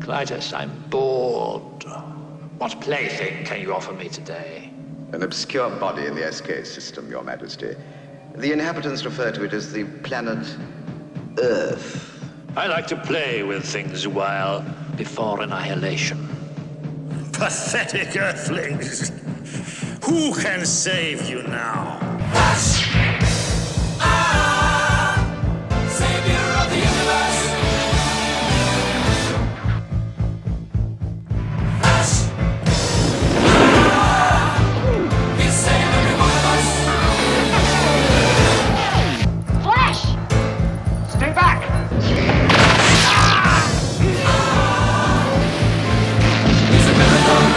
Clytus, I'm bored. What plaything can you offer me today? An obscure body in the SK system, Your Majesty. The inhabitants refer to it as the planet Earth. I like to play with things a while before annihilation. Pathetic earthlings! Who can save you now? Savior of the universe! He'll save every one of us! Flash! Stay back! He's a miracle!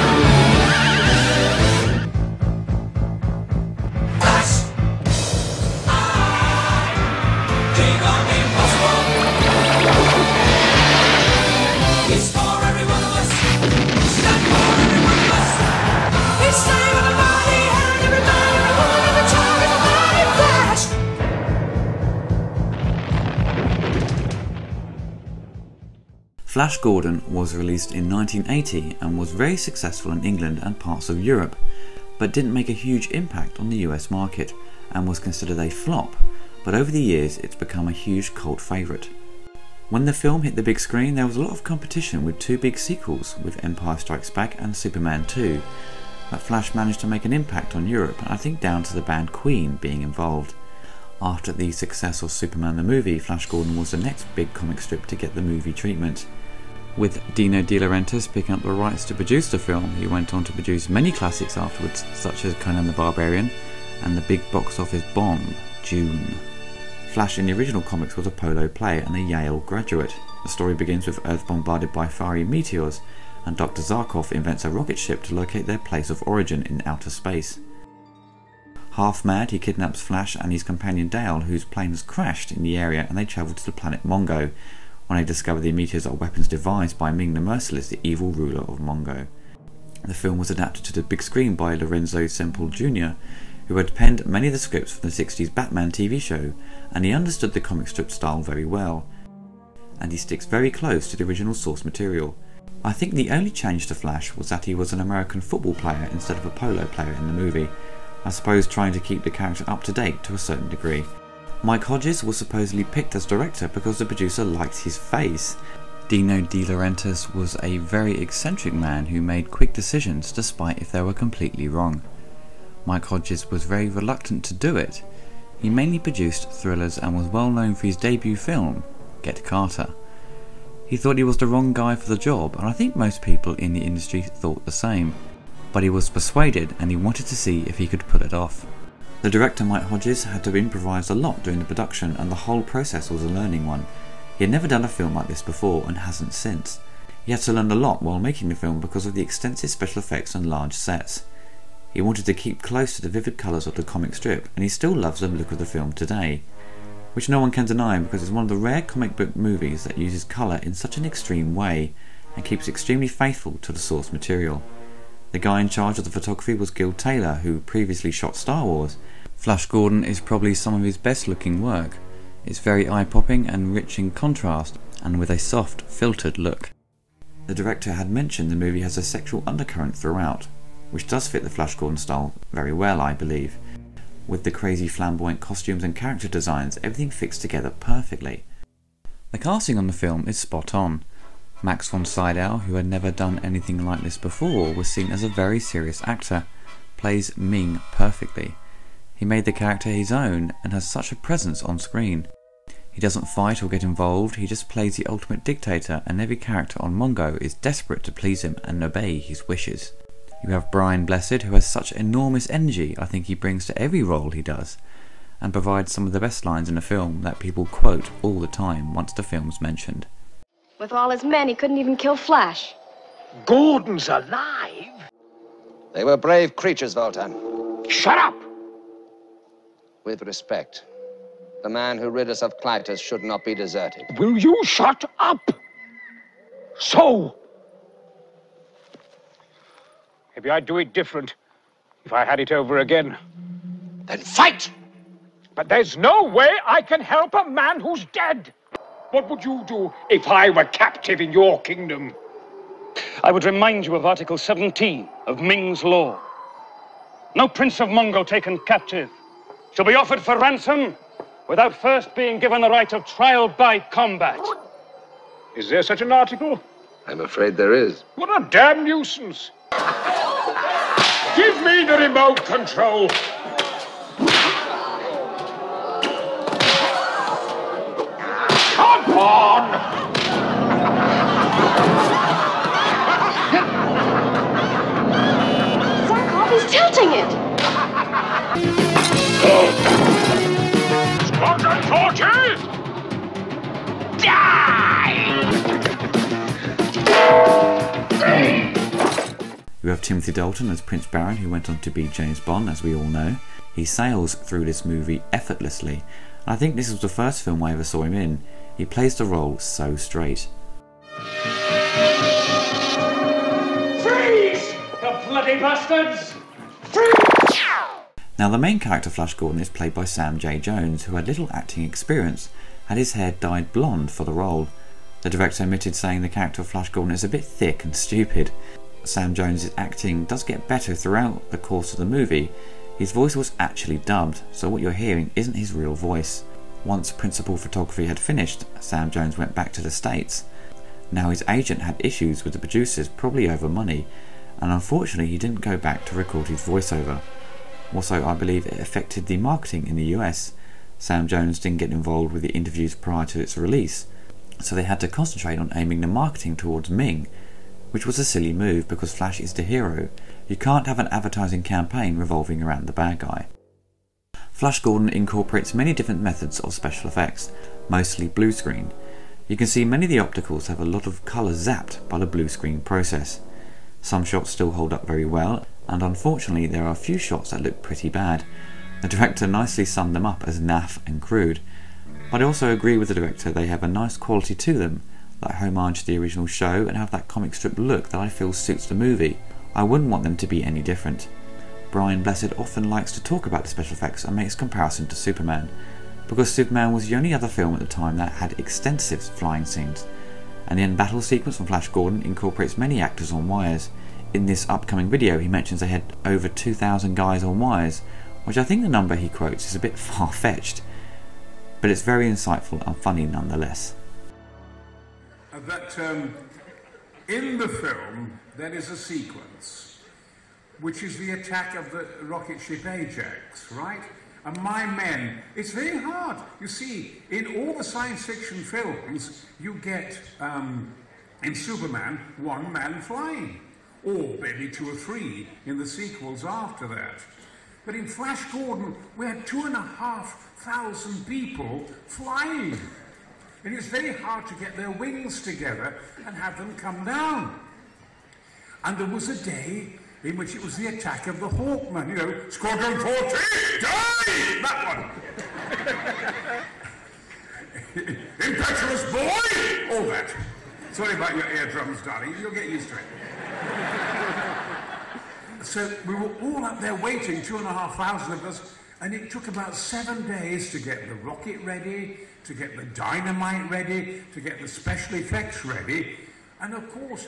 Flash Gordon was released in 1980 and was very successful in England and parts of Europe, but didn't make a huge impact on the US market and was considered a flop, but over the years it's become a huge cult favourite. When the film hit the big screen, there was a lot of competition with two big sequels, with Empire Strikes Back and Superman 2, but Flash managed to make an impact on Europe, and I think down to the band Queen being involved. After the success of Superman the movie, Flash Gordon was the next big comic strip to get the movie treatment. With Dino De Laurentiis picking up the rights to produce the film, he went on to produce many classics afterwards, such as Conan the Barbarian and the big box office bomb, June. Flash in the original comics was a polo player and a Yale graduate. The story begins with Earth bombarded by fiery meteors, and Dr. Zarkov invents a rocket ship to locate their place of origin in outer space. Half mad, he kidnaps Flash and his companion Dale, whose plane has crashed in the area, and they travel to the planet Mongo, when they discover the meteors are weapons devised by Ming the Merciless, the evil ruler of Mongo. The film was adapted to the big screen by Lorenzo Semple Jr., who had penned many of the scripts for the 60s Batman TV show, and he understood the comic strip style very well, and he sticks very close to the original source material. I think the only change to Flash was that he was an American football player instead of a polo player in the movie, I suppose trying to keep the character up to date to a certain degree. Mike Hodges was supposedly picked as director because the producer liked his face. Dino De Laurentiis was a very eccentric man who made quick decisions despite if they were completely wrong. Mike Hodges was very reluctant to do it. He mainly produced thrillers and was well known for his debut film, Get Carter. He thought he was the wrong guy for the job, and I think most people in the industry thought the same. But he was persuaded and he wanted to see if he could pull it off. The director Mike Hodges had to improvise a lot during the production, and the whole process was a learning one. He had never done a film like this before and hasn't since. He had to learn a lot while making the film because of the extensive special effects and large sets. He wanted to keep close to the vivid colours of the comic strip, and he still loves the look of the film today, which no one can deny because it's one of the rare comic book movies that uses colour in such an extreme way and keeps extremely faithful to the source material. The guy in charge of the photography was Gil Taylor, who previously shot Star Wars. Flash Gordon is probably some of his best looking work. It's very eye-popping and rich in contrast, and with a soft, filtered look. The director had mentioned the movie has a sexual undercurrent throughout, which does fit the Flash Gordon style very well, I believe. With the crazy flamboyant costumes and character designs, everything fits together perfectly. The casting on the film is spot on. Max von Sydow, who had never done anything like this before, was seen as a very serious actor, plays Ming perfectly. He made the character his own and has such a presence on screen. He doesn't fight or get involved, he just plays the ultimate dictator, and every character on Mongo is desperate to please him and obey his wishes. You have Brian Blessed, who has such enormous energy I think he brings to every role he does, and provides some of the best lines in a film that people quote all the time once the film's mentioned. With all his men, he couldn't even kill Flash. Gordon's alive? They were brave creatures, Voltan. Shut up! With respect, the man who rid us of Clytus should not be deserted. Will you shut up? So! Maybe I'd do it different if I had it over again. Then fight! But there's no way I can help a man who's dead. What would you do if I were captive in your kingdom? I would remind you of Article 17 of Ming's law. No prince of Mongol taken captive shall be offered for ransom without first being given the right of trial by combat. Is there such an article? I'm afraid there is. What a damn nuisance. Give me the remote control. Come on! He's tilting it! Squadron 40! You have Timothy Dalton as Prince Baron, who went on to be James Bond, as we all know. He sails through this movie effortlessly, and I think this was the first film I ever saw him in. He plays the role so straight. Freeze! The bloody bastards! Now, the main character, Flash Gordon, is played by Sam J. Jones, who had little acting experience, had his hair dyed blonde for the role. The director admitted, saying the character of Flash Gordon is a bit thick and stupid. Sam Jones' acting does get better throughout the course of the movie. His voice was actually dubbed, so what you're hearing isn't his real voice. Once principal photography had finished, Sam Jones went back to the States. Now, his agent had issues with the producers, probably over money, and unfortunately he didn't go back to record his voiceover. Also, I believe it affected the marketing in the US. Sam Jones didn't get involved with the interviews prior to its release, so they had to concentrate on aiming the marketing towards Ming, which was a silly move because Flash is the hero. You can't have an advertising campaign revolving around the bad guy. Flash Gordon incorporates many different methods of special effects, mostly blue screen. You can see many of the opticals have a lot of colour zapped by the blue screen process. Some shots still hold up very well, and unfortunately there are a few shots that look pretty bad. The director nicely summed them up as naff and crude, but I also agree with the director they have a nice quality to them, that homage to the original show and have that comic strip look that I feel suits the movie. I wouldn't want them to be any different. Brian Blessed often likes to talk about the special effects and makes comparison to Superman, because Superman was the only other film at the time that had extensive flying scenes, and the end battle sequence from Flash Gordon incorporates many actors on wires. In this upcoming video he mentions they had over 2,000 guys on wires, which I think the number he quotes is a bit far-fetched, but it's very insightful and funny nonetheless. That in the film there is a sequence which is the attack of the rocket ship Ajax, right? And my men, it's very hard. You see, in all the science fiction films, you get, in Superman, one man flying, or maybe 2 or 3 in the sequels after that. But in Flash Gordon, we had 2,500 people flying. And it's very hard to get their wings together and have them come down. And there was a day in which it was the attack of the Hawkman, you know, Squadron 40, die! That one. Impetuous boy! All that. Sorry about your eardrums, darling. You'll get used to it. So we were all up there waiting, 2,500 of us, and it took about 7 days to get the rocket ready, to get the dynamite ready, to get the special effects ready, and of course,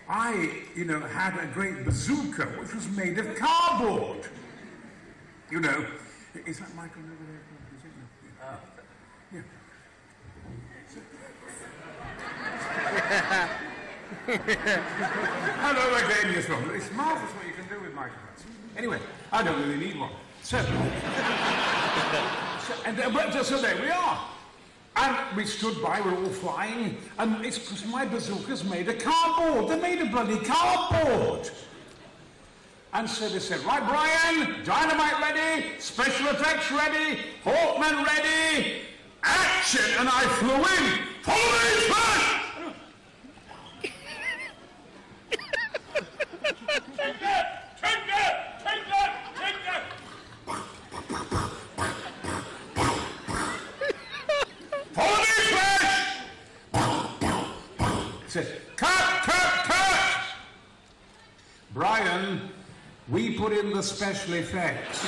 I, had a great bazooka which was made of cardboard. You know, is that Michael over there? Yeah. Hello again, yes, Robert. It's marvellous what you can do with microphones. Anyway, I don't really need one. So there we are. And we stood by, we're all flying, and it's because my bazooka's made of cardboard. They're made of bloody cardboard. And so they said, right, Brian, dynamite ready, special effects ready, Hawkman ready, action! And I flew in, follow me, flash! Take that! Take that! Take that! Take that! Follow me, Flash! Says, cut! Brian, we put in the special effects.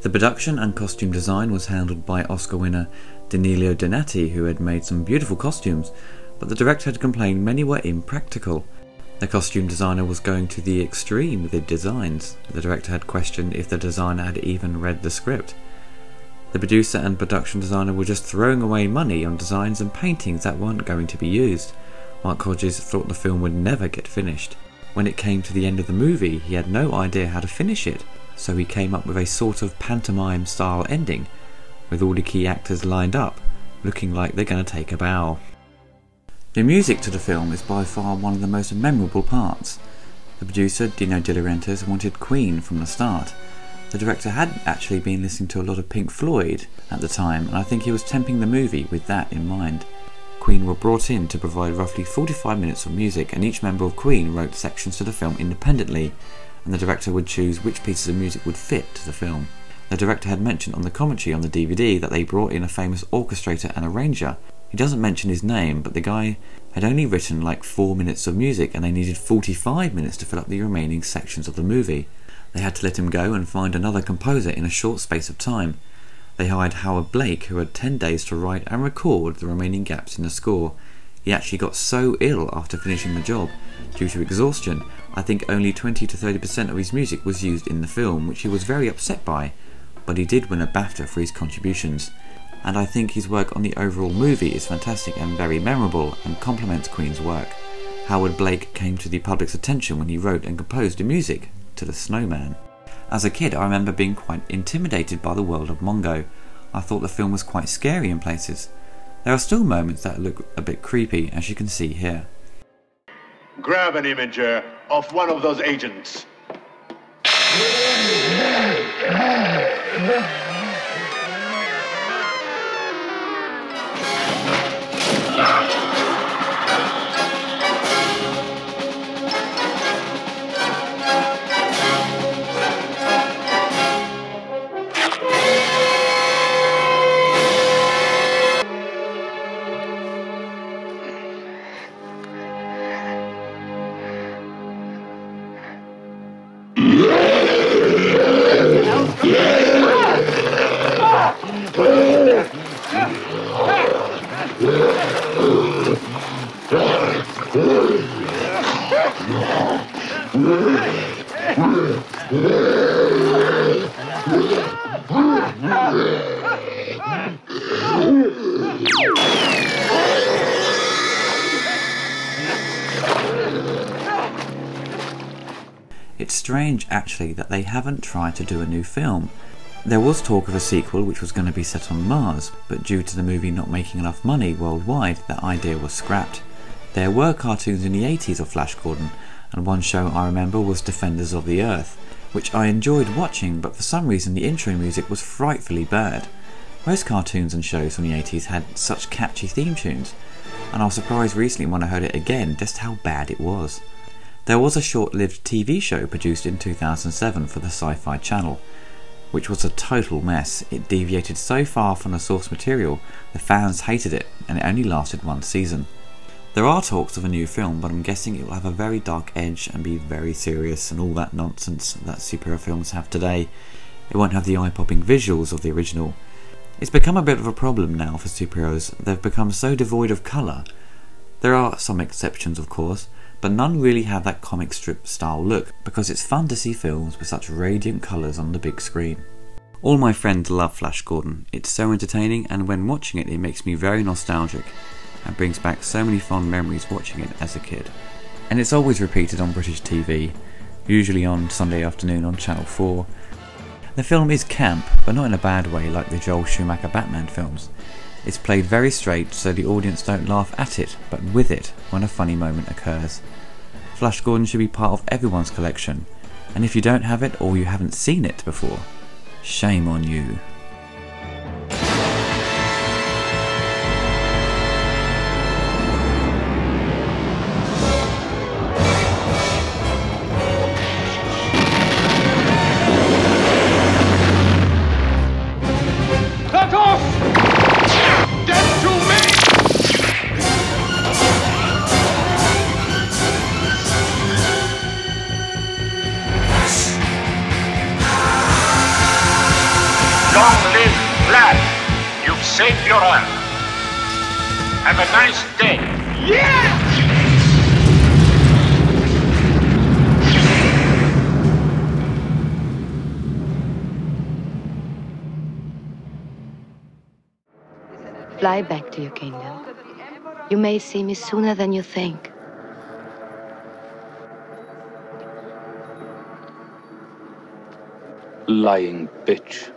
The production and costume design was handled by Oscar winner Danilo Donati, who had made some beautiful costumes, but the director had complained many were impractical. The costume designer was going to the extreme with the designs. The director had questioned if the designer had even read the script. The producer and production designer were just throwing away money on designs and paintings that weren't going to be used. Mark Hodges thought the film would never get finished. When it came to the end of the movie, he had no idea how to finish it, so he came up with a sort of pantomime-style ending, with all the key actors lined up, looking like they're going to take a bow. The music to the film is by far one of the most memorable parts. The producer, Dino wanted Queen from the start. The director had actually been listening to a lot of Pink Floyd at the time, and I think he was temping the movie with that in mind. Queen were brought in to provide roughly 45 minutes of music, and each member of Queen wrote sections to the film independently, and the director would choose which pieces of music would fit to the film. The director had mentioned on the commentary on the DVD that they brought in a famous orchestrator and arranger. He doesn't mention his name, but the guy had only written like 4 minutes of music and they needed 45 minutes to fill up the remaining sections of the movie. They had to let him go and find another composer in a short space of time. They hired Howard Blake, who had 10 days to write and record the remaining gaps in the score. He actually got so ill after finishing the job, due to exhaustion, I think only 20 to 30% of his music was used in the film, which he was very upset by, but he did win a BAFTA for his contributions. And I think his work on the overall movie is fantastic and very memorable and complements Queen's work. Howard Blake came to the public's attention when he wrote and composed the music to The Snowman. As a kid, I remember being quite intimidated by the world of Mongo. I thought the film was quite scary in places. There are still moments that look a bit creepy, as you can see here. Grab an imager of one of those agents. It's strange actually that they haven't tried to do a new film. There was talk of a sequel which was going to be set on Mars, but due to the movie not making enough money worldwide, that idea was scrapped. There were cartoons in the 80s of Flash Gordon, and one show I remember was Defenders of the Earth, which I enjoyed watching, but for some reason the intro music was frightfully bad. Most cartoons and shows from the 80s had such catchy theme tunes, and I was surprised recently when I heard it again just how bad it was. There was a short-lived TV show produced in 2007 for the Sci-Fi Channel, which was a total mess. It deviated so far from the source material, the fans hated it, and it only lasted one season. There are talks of a new film, but I'm guessing it will have a very dark edge and be very serious and all that nonsense that superhero films have today. It won't have the eye-popping visuals of the original. It's become a bit of a problem now for superheroes. They've become so devoid of colour. There are some exceptions, of course, but none really have that comic strip style look, because it's fun to see films with such radiant colours on the big screen. All my friends love Flash Gordon. It's so entertaining, and when watching it, it makes me very nostalgic and brings back so many fond memories watching it as a kid. And it's always repeated on British TV, usually on Sunday afternoon on Channel 4. The film is camp, but not in a bad way like the Joel Schumacher Batman films. It's played very straight so the audience don't laugh at it, but with it when a funny moment occurs. Flash Gordon should be part of everyone's collection, and if you don't have it or you haven't seen it before, shame on you. Long live Flash. You've saved your Earth. Have a nice day. Yeah! Fly back to your kingdom. You may see me sooner than you think. Lying bitch.